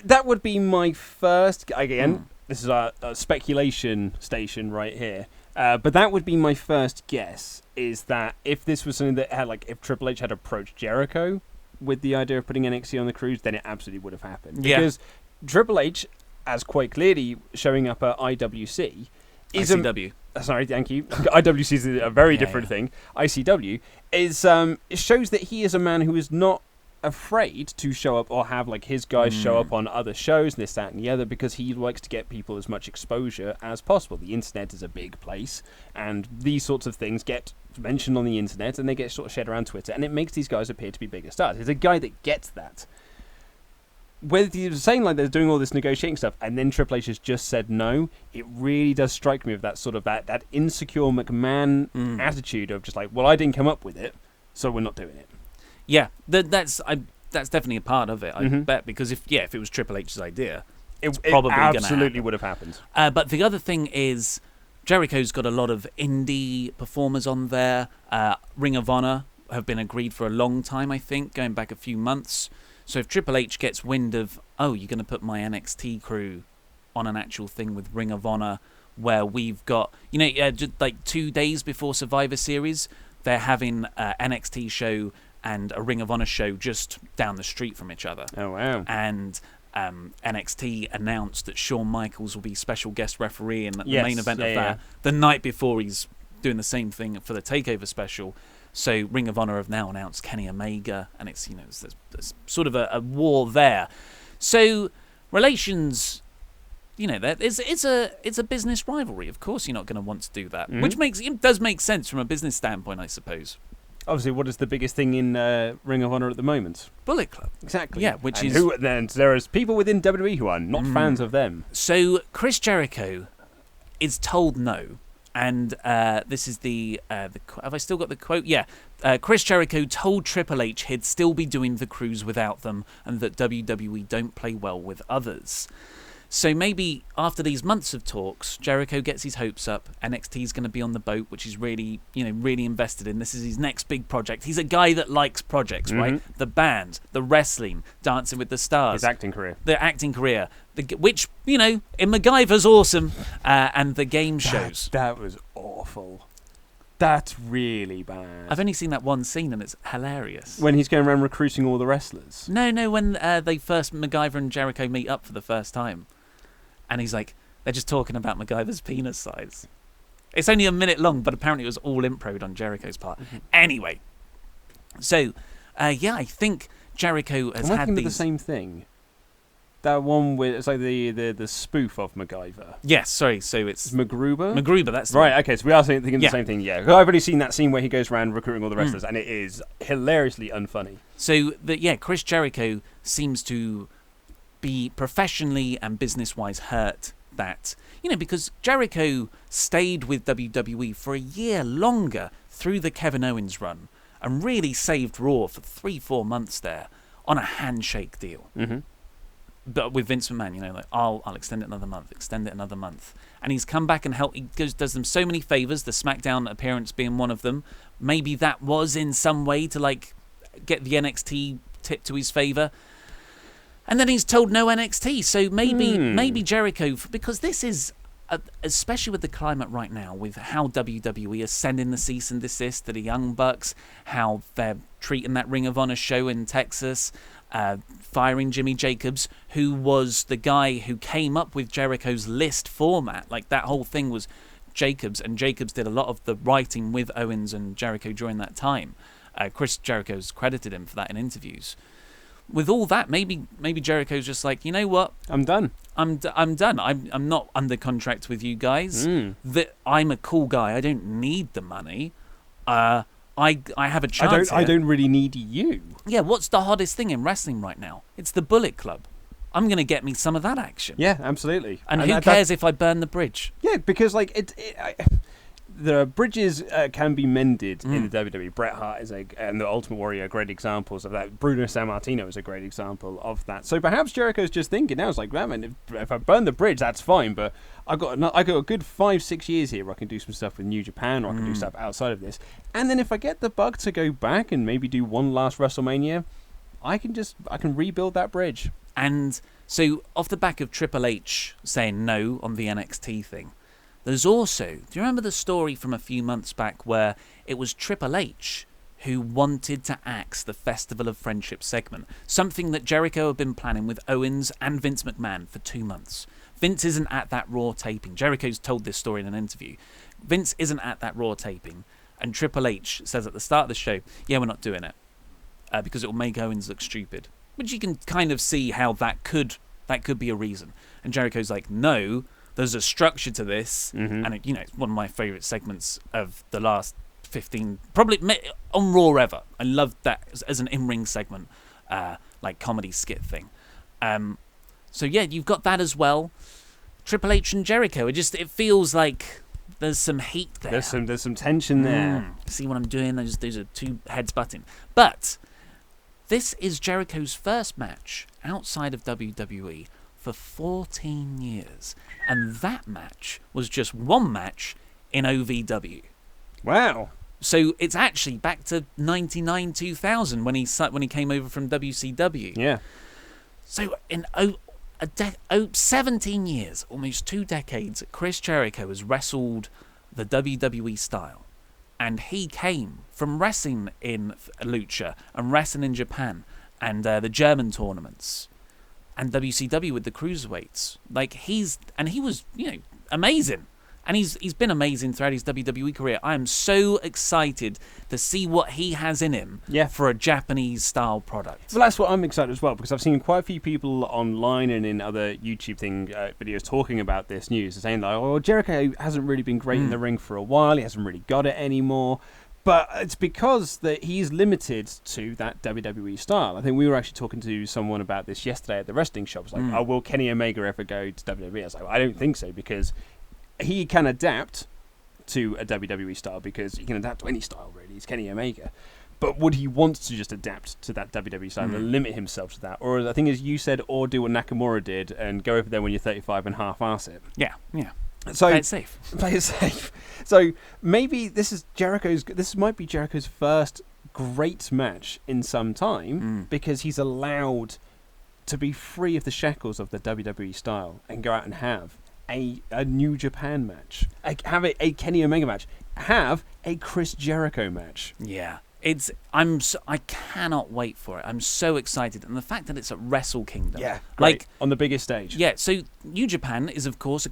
that would be my first... Again, this is a speculation station right here. But that would be my first guess, is that if this was something that had, if Triple H had approached Jericho with the idea of putting NXT on the cruise, then it absolutely would have happened. Yeah. Because Triple H, as quite clearly showing up at IWC... ICW. Sorry, thank you. IWC is a very different thing. ICW is it shows that he is a man who is not afraid to show up or have like his guys show up on other shows, this, that, and the other, because he likes to get people as much exposure as possible. The internet is a big place, and these sorts of things get mentioned on the internet, and they get sort of shared around Twitter, and it makes these guys appear to be bigger stars. He's a guy that gets that. Whether you're saying like they're doing all this negotiating stuff, and then Triple H has just said no, it really does strike me with that sort of that insecure McMahon attitude of just like, well, I didn't come up with it, so we're not doing it. Yeah, that's definitely a part of it, I bet, because if it was Triple H's idea, it's probably going to happen. Absolutely would have happened. But the other thing is, Jericho's got a lot of indie performers on there. Ring of Honor have been agreed for a long time, I think, going back a few months. So if Triple H gets wind of, oh, you're going to put my NXT crew on an actual thing with Ring of Honor, where we've got, just like 2 days before Survivor Series, they're having an NXT show and a Ring of Honor show just down the street from each other. Oh, wow. And NXT announced that Shawn Michaels will be special guest referee in the main event of that the night before he's doing the same thing for the TakeOver special. So Ring of Honor have now announced Kenny Omega, and it's there's sort of a war there. So relations, it's a business rivalry. Of course, you're not going to want to do that, which does make sense from a business standpoint, I suppose. Obviously, what is the biggest thing in Ring of Honor at the moment? Bullet Club. Exactly. Yeah, then there is people within WWE who are not fans of them. So Chris Jericho is told no. And this is the have I still got the quote? Yeah. Chris Jericho told Triple H he'd still be doing the cruise without them, and that WWE don't play well with others. So maybe after these months of talks, Jericho gets his hopes up. NXT's going to be on the boat, which he's really invested in. This is his next big project. He's a guy that likes projects, right? The band, the wrestling, Dancing with the Stars. His acting career. The acting career. Which, in MacGyver's awesome. And the game shows. That was awful. That's really bad. I've only seen that one scene and it's hilarious. When he's going around recruiting all the wrestlers? No, when MacGyver and Jericho meet up for the first time. And he's like, they're just talking about MacGyver's penis size. It's only a minute long, but apparently it was all impro'd on Jericho's part. Anyway, so, I think Jericho has had these... the same thing. That one with, it's like the spoof of MacGyver. Yes, sorry, so it's... MacGruber? MacGruber, that's the right, one. okay, so we are thinking the same thing, yeah. I've already seen that scene where he goes around recruiting all the wrestlers, and it is hilariously unfunny. So, Chris Jericho seems to be professionally and business-wise hurt that, because Jericho stayed with WWE for a year longer through the Kevin Owens run and really saved Raw for 3-4 months there on a handshake deal. But with Vince McMahon, like, I'll extend it another month. And he's come back and does them so many favors, the SmackDown appearance being one of them. Maybe that was in some way to like get the NXT tip to his favor. And then he's told no NXT. So maybe Jericho, because this is, especially with the climate right now, with how WWE is sending the cease and desist to the Young Bucks, how they're treating that Ring of Honor show in Texas, firing Jimmy Jacobs, who was the guy who came up with Jericho's list format. Like, that whole thing was Jacobs, and Jacobs did a lot of the writing with Owens and Jericho during that time. Chris Jericho's credited him for that in interviews. With all that, maybe Jericho's just like, you know what? I'm done. I'm done. I'm not under contract with you guys. That I'm a cool guy. I don't need the money. I have a chance. I don't really need you. Yeah, what's the hottest thing in wrestling right now? It's the Bullet Club. I'm going to get me some of that action. Yeah, absolutely. And who cares if I burn the bridge? Yeah, because like the bridges can be mended in the WWE. Bret Hart and the Ultimate Warrior are great examples of that. Bruno Sammartino is a great example of that. So perhaps Jericho's just thinking now, it's like, man, if I burn the bridge, that's fine. But I got a good 5-6 years here where I can do some stuff with New Japan, or I can do stuff outside of this. And then if I get the bug to go back and maybe do one last WrestleMania, I can rebuild that bridge. And so off the back of Triple H saying no on the NXT thing, there's also, do you remember the story from a few months back where it was Triple H who wanted to axe the Festival of Friendship segment, something that Jericho had been planning with Owens and Vince McMahon for 2 months. Vince isn't at that Raw taping. Jericho's told this story in an interview. Vince isn't at that Raw taping, and Triple H says at the start of the show, yeah, we're not doing it. because it will make Owens look stupid. Which you can kind of see how that could be a reason. And Jericho's like, no, there's a structure to this, and it's one of my favourite segments of the last 15, probably on Raw ever. I loved that as an in-ring segment, like comedy skit thing. So yeah, you've got that as well. Triple H and Jericho. It feels like there's some heat there. There's some tension there. See what I'm doing? Those are two heads butting. But this is Jericho's first match outside of WWE for 14 years. And that match was just one match in OVW. Wow. So it's actually back to 99, 2000 when he came over from WCW. Yeah. So in 17 years, almost 2 decades, Chris Jericho has wrestled the WWE style. And he came from wrestling in Lucha and wrestling in Japan and the German tournaments and WCW with the cruiserweights. He was, amazing. And he's been amazing throughout his WWE career. I am so excited to see what he has in him for a Japanese-style product. Well, that's what I'm excited as well, because I've seen quite a few people online and in other YouTube videos talking about this news, saying like, "Oh, Jericho hasn't really been great in the ring for a while. He hasn't really got it anymore." But it's because that he's limited to that WWE style. I think we were actually talking to someone about this yesterday at the wrestling shop. It's like, "Oh, will Kenny Omega ever go to WWE?" I was like, "I don't think so," because he can adapt to a WWE style, because he can adapt to any style, really. He's Kenny Omega. But would he want to just adapt to that WWE style and limit himself to that? Or I think, as you said, or do what Nakamura did and go over there when you're 35 and half-ass it? Yeah. So play it safe. Play it safe. So maybe this might be Jericho's first great match in some time, because he's allowed to be free of the shackles of the WWE style and go out and have a New Japan match, have a Kenny Omega match, have a Chris Jericho match. Yeah, I cannot wait for it. I'm so excited, and the fact that it's at Wrestle Kingdom, great. On the biggest stage. Yeah, so New Japan is of course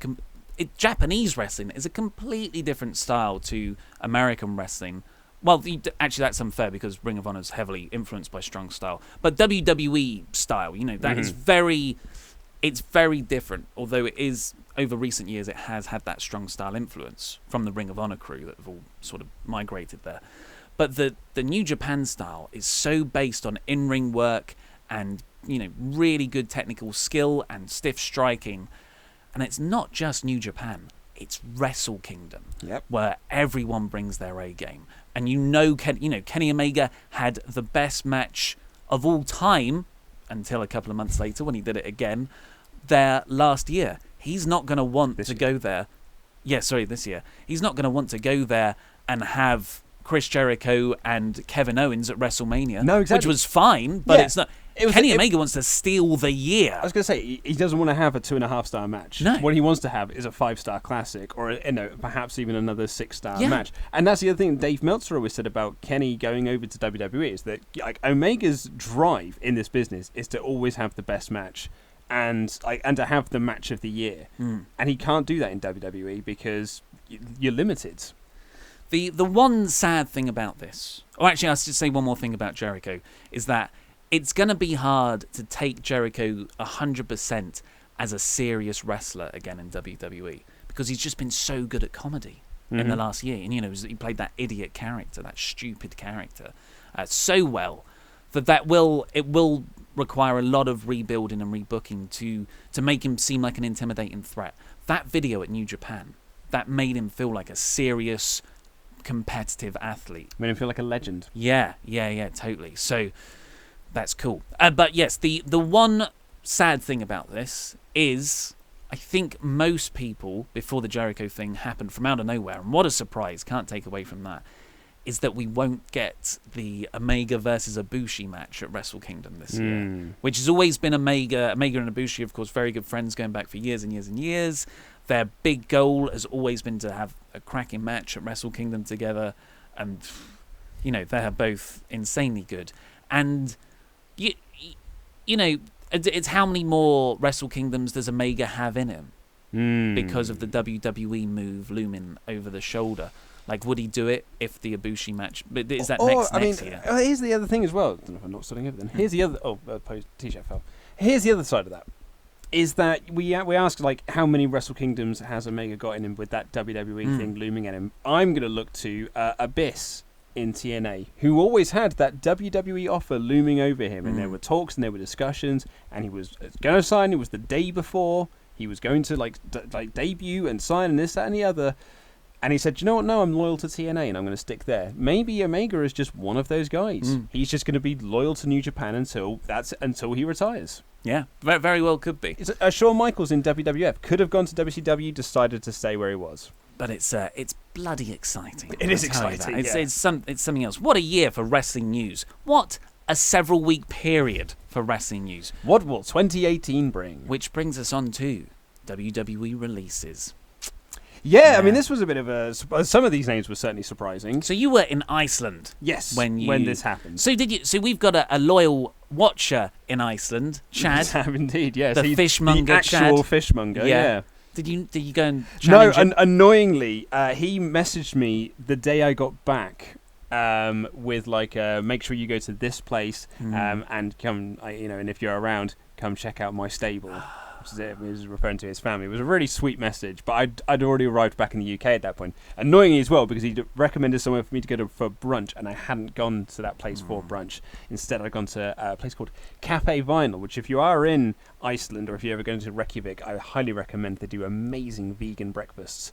Japanese wrestling is a completely different style to American wrestling. Well, actually, that's unfair, because Ring of Honor is heavily influenced by strong style, but WWE style, that is it's very different. Although it is, over recent years, it has had that strong style influence from the Ring of Honor crew that have all sort of migrated there. But the New Japan style is so based on in-ring work and, really good technical skill and stiff striking. And it's not just New Japan, it's Wrestle Kingdom, where everyone brings their A game. And Kenny Omega had the best match of all time until a couple of months later when he did it again there last year. He's not going to want to go there. This year. He's not going to want to go there and have Chris Jericho and Kevin Owens at WrestleMania. No, exactly. Which was fine, but it's not. Kenny Omega wants to steal the year. I was going to say, he doesn't want to have a 2.5-star match. No. What he wants to have is a 5-star classic, or perhaps even another 6-star match. And that's the other thing Dave Meltzer always said about Kenny going over to WWE, is that Omega's drive in this business is to always have the best match, and to have the match of the year. And he can't do that in WWE because you're limited. The one sad thing about this, or actually I should say one more thing about Jericho, is that it's going to be hard to take Jericho 100% as a serious wrestler again in WWE, because he's just been so good at comedy in the last year. And, he played that idiot character, that stupid character, so well that it will require a lot of rebuilding and rebooking to make him seem like an intimidating threat. That video at New Japan, that made him feel like a serious, competitive athlete. Made him feel like a legend. Yeah, totally. So that's cool. But yes, the one sad thing about this is, I think most people, before the Jericho thing happened from out of nowhere, and what a surprise, can't take away from that, is that we won't get the Omega versus Ibushi match at Wrestle Kingdom this year, which has always been Omega and Ibushi, of course, very good friends going back for years and years and years. Their big goal has always been to have a cracking match at Wrestle Kingdom together, and they're both insanely good. And it's how many more Wrestle Kingdoms does Omega have in him because of the WWE move looming over the shoulder. Like, would he do it if the Ibushi match? But is that Or, next year? Here's the other thing as well. I don't know if I'm not starting over then. Here's the other. T-shirt fell. Here's the other side of that. Is that we asked like how many Wrestle Kingdoms has Omega got in him with that WWE thing looming at him? I'm going to look to Abyss in TNA, who always had that WWE offer looming over him, and there were talks and there were discussions, and he was going to sign. It was the day before he was going to like debut and sign and this, that, and the other. And he said, you know what, no, I'm loyal to TNA and I'm going to stick there. Maybe Omega is just one of those guys. He's just going to be loyal to New Japan until he retires. Yeah, very, very well could be. Shawn Michaels in WWF could have gone to WCW, decided to stay where he was. But it's bloody exciting. It is I'll tell you exciting, that. yeah. It's something else. What a year for wrestling news. What a several-week period for wrestling news. What will 2018 bring? Which brings us on to WWE releases. Yeah, I mean, this was a bit of a... Some of these names were certainly surprising. So you were in Iceland. Yes, when this happened. So did you? So we've got a loyal watcher in Iceland, Chad. We have indeed, yes. The fishmonger, the actual Chad. fishmonger, yeah. Did you go and No, challenge him? annoyingly, he messaged me the day I got back with like, make sure you go to this place and come, and if you're around, come check out my stable. Which is it. He was referring to his family. It was a really sweet message, but I'd already arrived back in the UK at that point. Annoyingly as well, because he recommended somewhere for me to go to for brunch, and I hadn't gone to that place for brunch. Instead, I'd gone to a place called Cafe Vinyl, which if you are in Iceland or if you're ever going to Reykjavik, I highly recommend. They do amazing vegan breakfasts,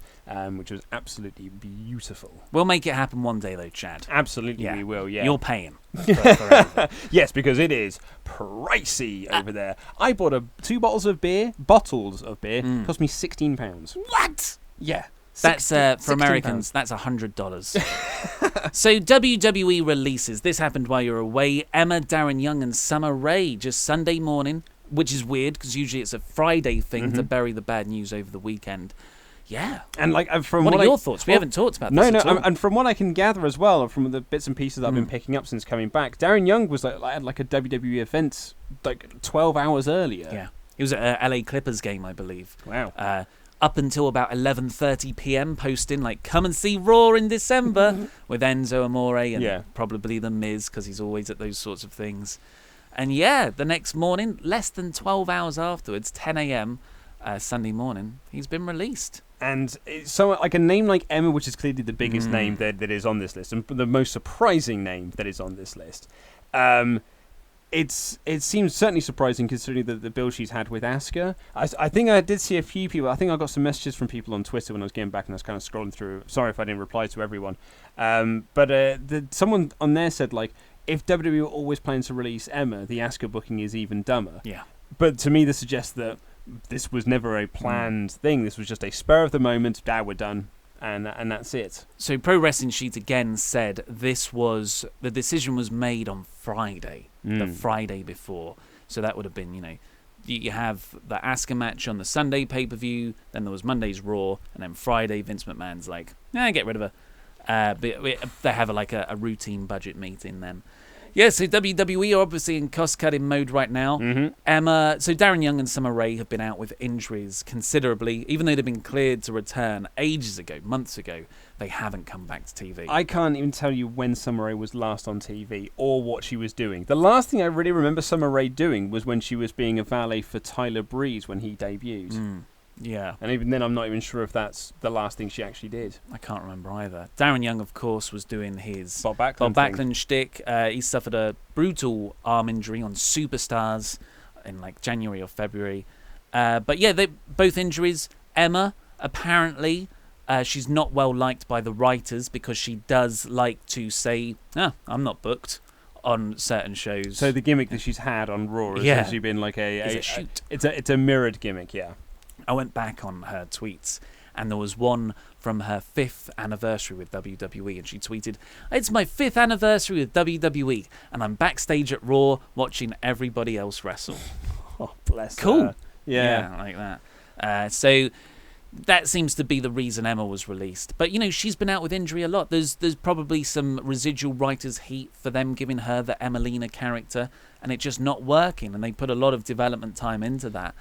which was absolutely beautiful. We'll make it happen one day, though, Chad. Absolutely, we will, yeah. You're paying for Yes, because it is pricey over there. I bought 2 bottles of beer, cost me £16. What? Yeah. That's for Americans. That's $100. So WWE releases. This happened while you were away. Emma, Darren Young, and Summer Rae just Sunday morning, which is weird because usually it's a Friday thing to bury the bad news over the weekend. Yeah. And like from what are your thoughts? We haven't talked about this. No, and from what I can gather as well, from the bits and pieces I've been picking up since coming back, Darren Young was had like a WWE event like 12 hours earlier. Yeah. He was at a LA Clippers game, I believe. Wow. Up until about 11:30 p.m. posting like, come and see Raw in December with Enzo Amore and probably The Miz because he's always at those sorts of things. And yeah, the next morning, less than 12 hours afterwards, 10 a.m. Sunday morning, he's been released. And so, like a name like Emma, which is clearly the biggest name that is on this list, and the most surprising name that is on this list, it seems certainly surprising considering the bill she's had with Asuka. I think I did see a few people. I think I got some messages from people on Twitter when I was getting back, and I was kind of scrolling through. Sorry if I didn't reply to everyone, but someone on there said like, if WWE were always planning to release Emma, the Asuka booking is even dumber. Yeah. But to me, this suggests that this was never a planned thing. This was just a spur of the moment. We're done, and that's it. So Pro Wrestling Sheet again said the decision was made on Friday, the Friday before. So that would have been, you have the Asuka match on the Sunday pay-per-view, then there was Monday's Raw, and then Friday Vince McMahon's like, get rid of her. But they have a routine budget meeting then. Yeah, so WWE are obviously in cost-cutting mode right now. Emma, so Darren Young and Summer Rae have been out with injuries considerably. Even though they've been cleared to return ages ago, months ago, they haven't come back to TV. I can't even tell you when Summer Rae was last on TV or what she was doing. The last thing I really remember Summer Rae doing was when she was being a valet for Tyler Breeze when he debuted. Yeah. And even then, I'm not even sure if that's the last thing she actually did. I can't remember either. Darren Young, of course, was doing his Bob Backlund shtick. He suffered a brutal arm injury on Superstars in January or February. But yeah, both injuries. Emma, apparently, she's not well liked by the writers because she does like to say, I'm not booked on certain shows. So the gimmick that she's had on Raw has actually been like a shoot. It's a mirrored gimmick, yeah. I went back on her tweets, and there was one from her 5th anniversary with WWE, and she tweeted, "It's my 5th anniversary with WWE, and I'm backstage at Raw watching everybody else wrestle." Oh, bless cool. her. Yeah, like that. So that seems to be the reason Emma was released. But, she's been out with injury a lot. There's probably some residual writer's heat for them giving her the Emelina character. and it just not working. And they put a lot of development time into that.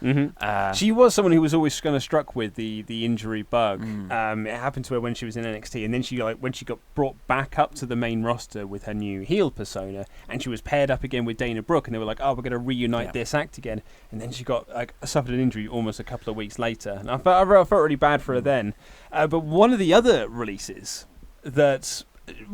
She was someone who was always kind of struck with the injury bug. It happened to her when she was in NXT, and then when she got brought back up to the main roster with her new heel persona, and she was paired up again with Dana Brooke, and they were like, "Oh, we're going to reunite this act again." And then she got suffered an injury almost a couple of weeks later, and I felt really bad for her then. But one of the other releases that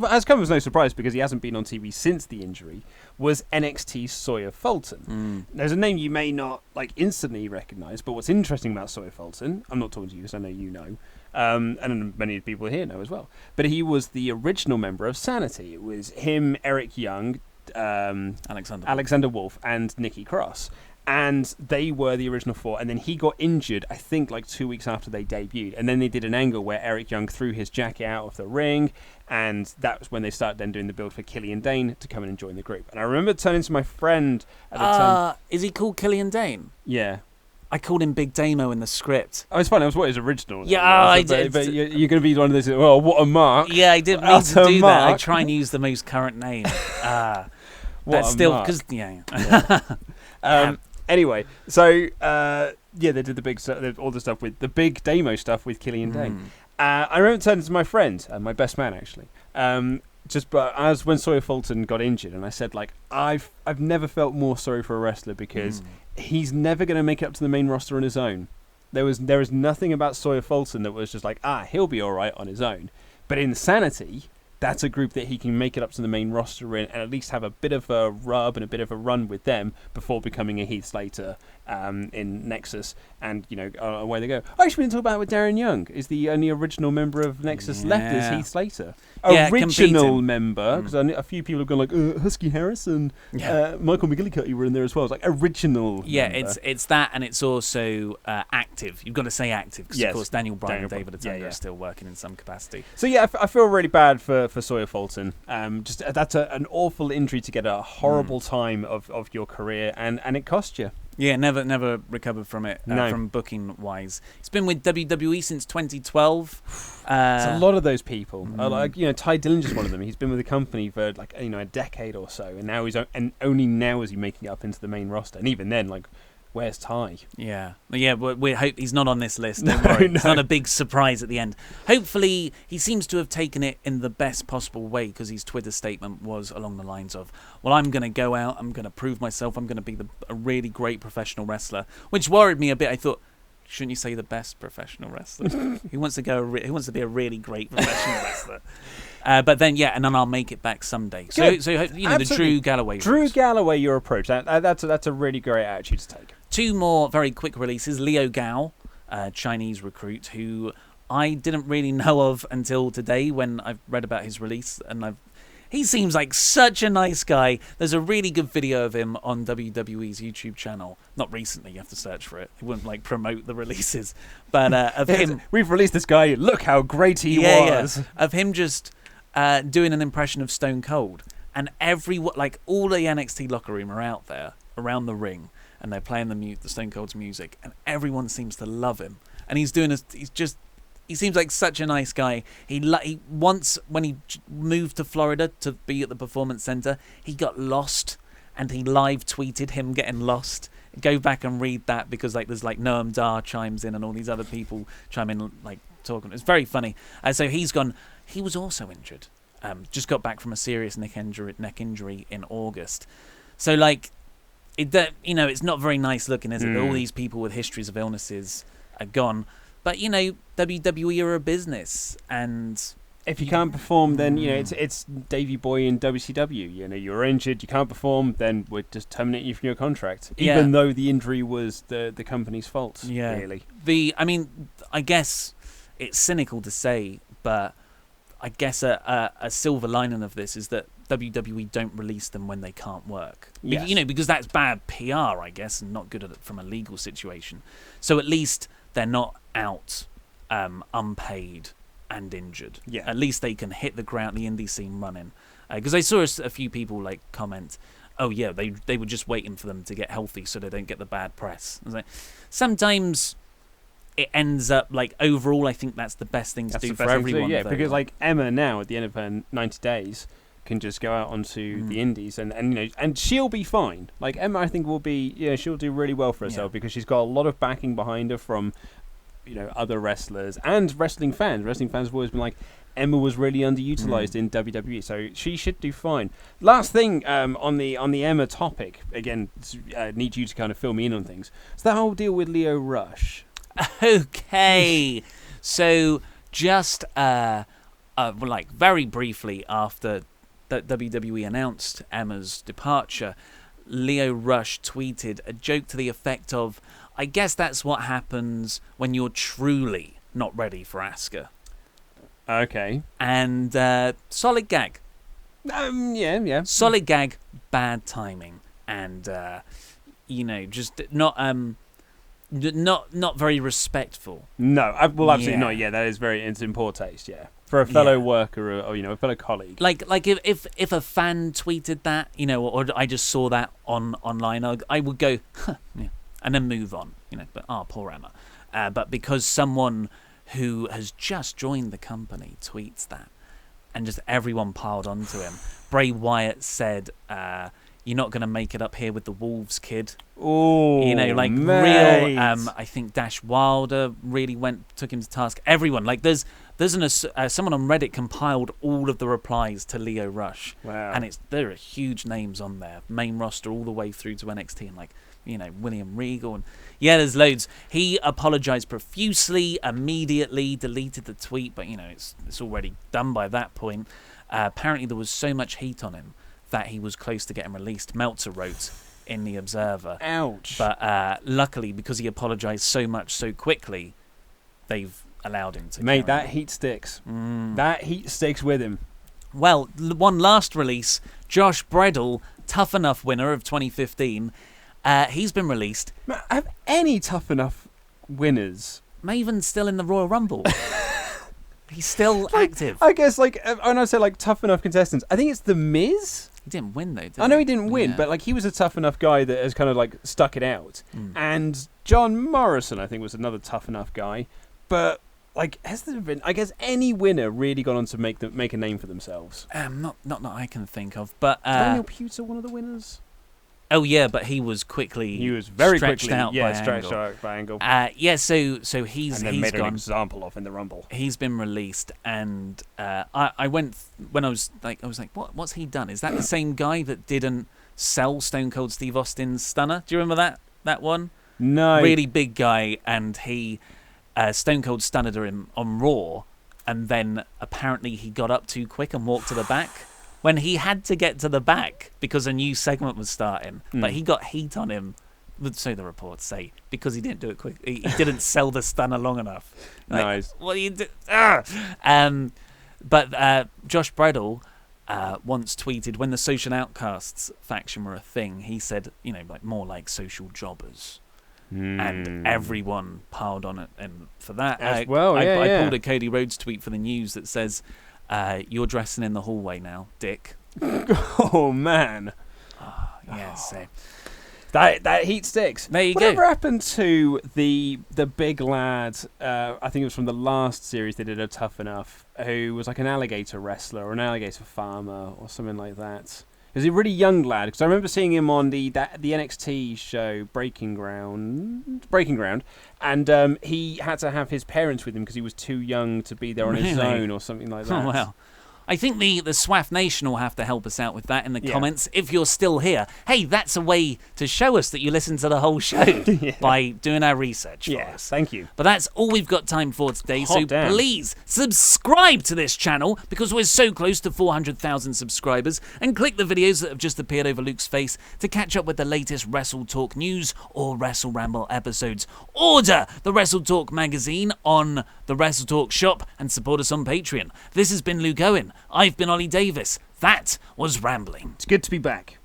has come as no surprise because he hasn't been on TV since the injury was NXT's Sawyer Fulton. There's a name you may not instantly recognise, but what's interesting about Sawyer Fulton, I'm not talking to you because I know you know, and many people here know as well, but he was the original member of Sanity. It was him, Eric Young, Alexander Wolf, and Nikki Cross. And they were the original four, and then he got injured, I think, 2 weeks after they debuted. And then they did an angle where Eric Young threw his jacket out of the ring, and that was when they started then doing the build for Killian Dane to come in and join the group. And I remember turning to my friend at the time. Is he called Killian Dane? Yeah. I called him Big Damo in the script. Oh, it's fine. It was what his original. Yeah, I did. But you're going to be one of those. Well, what a mark! Yeah, I didn't mean to do that. I try and use the most current name. That's still because Anyway, so they did the big all the stuff with the Big Damo stuff with Killian Dane. I remember turning to my friend, my best man actually. But as when Sawyer Fulton got injured, and I said I've never felt more sorry for a wrestler because he's never going to make it up to the main roster on his own. There is nothing about Sawyer Fulton that was just he'll be all right on his own. But in Sanity, that's a group that he can make it up to the main roster in and at least have a bit of a rub and a bit of a run with them before becoming a Heath Slater in Nexus, and away they go. I actually didn't talk about it with Darren Young. Is the only original member of Nexus left is Heath Slater. Original member, because a few people have gone Husky Harris and Michael McGillicuddy were in there as well. It's original. Yeah, member. it's that, and it's also active. You've got to say active because of course Daniel Bryan and David Otunga are still working in some capacity. So I feel really bad for Sawyer Fulton. That's an awful injury to get a horrible time of your career, and it cost you. Yeah, never recovered from it from booking wise. He's been with WWE since 2012. There's a lot of those people. Ty Dillinger's one of them. He's been with the company for a decade or so, and now only now is he making it up into the main roster. And even then, where's Ty? Yeah. We hope he's not on this list. Don't worry. It's not a big surprise at the end. Hopefully, he seems to have taken it in the best possible way because his Twitter statement was along the lines of, "Well, I'm going to go out. I'm going to prove myself. I'm going to be a really great professional wrestler," which worried me a bit. I thought, shouldn't you say the best professional wrestler? He wants to be a really great professional wrestler. But then, and then I'll make it back someday. So the Drew Galloway. Drew Galloway, your approach. That's a really great attitude to take. Two more very quick releases. Liu Gao, Chinese recruit, who I didn't really know of until today when I've read about his release, and he seems like such a nice guy. There's a really good video of him on WWE's YouTube channel. Not recently, you have to search for it. He wouldn't promote the releases, but of him. We've released this guy. Look how great he was. Yeah. Of him just doing an impression of Stone Cold, and all the NXT locker room are out there around the ring, and they're playing the Stone Cold's music, and everyone seems to love him. And he seems like such a nice guy. He once, when he moved to Florida to be at the Performance Center, he got lost, and he live tweeted him getting lost. Go back and read that because there's Noam Dar chimes in and all these other people chime in talking. It's very funny. So he's gone. He was also injured. Just got back from a serious neck injury in August. So it's not very nice looking, is it? All these people with histories of illnesses are gone. But WWE are a business, and if you can't perform, then it's Davey Boy in WCW. You're injured, you can't perform, then we'll just terminate you from your contract, even though the injury was the company's fault. Yeah, really. I guess it's cynical to say, but I guess a silver lining of this is that WWE don't release them when they can't work. Yes. Because that's bad PR, I guess, and not good from a legal situation. So at least they're not out unpaid and injured. Yeah. At least they can hit the ground, the indie scene running. Because I saw a few people comment, "Oh yeah, they were just waiting for them to get healthy so they don't get the bad press." I was sometimes it ends up overall, I think that's the best thing to do for everyone. Because Emma now at the end of her 90 days can just go out onto the indies and she'll be fine. Like Emma, I think will be she'll do really well for herself because she's got a lot of backing behind her from other wrestlers and wrestling fans. Wrestling fans have always been like, Emma was really underutilized in WWE, so she should do fine. Last thing on the Emma topic, again, need you to kind of fill me in on things. It's the whole deal with Lio Rush. Okay, so just very briefly after WWE announced Emma's departure, Lio Rush tweeted a joke to the effect of, "I guess that's what happens when you're truly not ready for Asuka." Okay. And solid gag. Yeah. Solid gag, bad timing, and just not very respectful. No, absolutely Yeah. not. Yeah, that is it's in poor taste. Yeah, for a fellow worker or a fellow colleague. Like if a fan tweeted that, or I just saw that online, I would go, huh, yeah, and then move on. But poor Emma. But because someone who has just joined the company tweets that, and just everyone piled onto him. Bray Wyatt said, "You're not going to make it up here with the Wolves, kid." Oh, Real. I think Dash Wilder really took him to task. Everyone, there's someone on Reddit compiled all of the replies to Lio Rush. Wow. And there are huge names on there, main roster all the way through to NXT, and William Regal, and there's loads. He apologized profusely, immediately deleted the tweet, but it's already done by that point. Apparently there was so much heat on him that he was close to getting released. Meltzer wrote in the Observer. Ouch. But luckily, because he apologized so much so quickly, they've allowed him to. Mate, that heat sticks. That heat sticks with him. Well, one last release, Josh Bredel, Tough Enough winner of 2015. He's been released. Have any Tough Enough winners? Maven's still in the Royal Rumble. He's still active. I guess, when I say Tough Enough contestants, I think it's The Miz. He didn't win though. I know he didn't win, but he was a tough enough guy that has kind of stuck it out. And John Morrison, I think, was another tough enough guy. But has there been? I guess any winner really gone on to make a name for themselves. Not that I can think of. But Daniel Puter, one of the winners. Oh yeah, but he was quickly. He was very stretched quickly out by stretched Angle. out by Angle. So he's and then he's made gone. an example of in the Rumble. He's been released, and I went when I was like, what's he done? Is that the same guy that didn't sell Stone Cold Steve Austin's stunner? Do you remember that one? No. Really big guy, and he Stone Cold stunned him on Raw, and then apparently he got up too quick and walked to the back when he had to get to the back because a new segment was starting. But he got heat on him, so the reports say, because he didn't do it quick. He didn't sell the stunner long enough. Nice. What do you do? But Josh Bredel once tweeted, when the Social Outcasts faction were a thing, he said, more like social jobbers. And everyone piled on it, and for that, I pulled a Cody Rhodes tweet for the news that says, "You're dressing in the hallway now, Dick." Oh man. So that heat sticks. There you Whatever go. happened to the big lad? I think it was from the last series they did of Tough Enough, who was like an alligator wrestler or an alligator farmer or something like that. He was a really young lad, because I remember seeing him on the NXT show Breaking Ground, and he had to have his parents with him because he was too young to be there on his own or something like that. Oh, wow. I think the SWAF Nation will have to help us out with that in the comments. If you're still here, hey, that's a way to show us that you listen to the whole show by doing our research for us. Thank you. But that's all we've got time for today. So please subscribe to this channel because we're so close to 400,000 subscribers, and click the videos that have just appeared over Luke's face to catch up with the latest Wrestle Talk news or Wrestle Ramble episodes. Order the Wrestle Talk magazine on the Wrestle Talk shop and support us on Patreon. This has been Luke Owen. I've been Ollie Davis. That was Rambling. It's good to be back.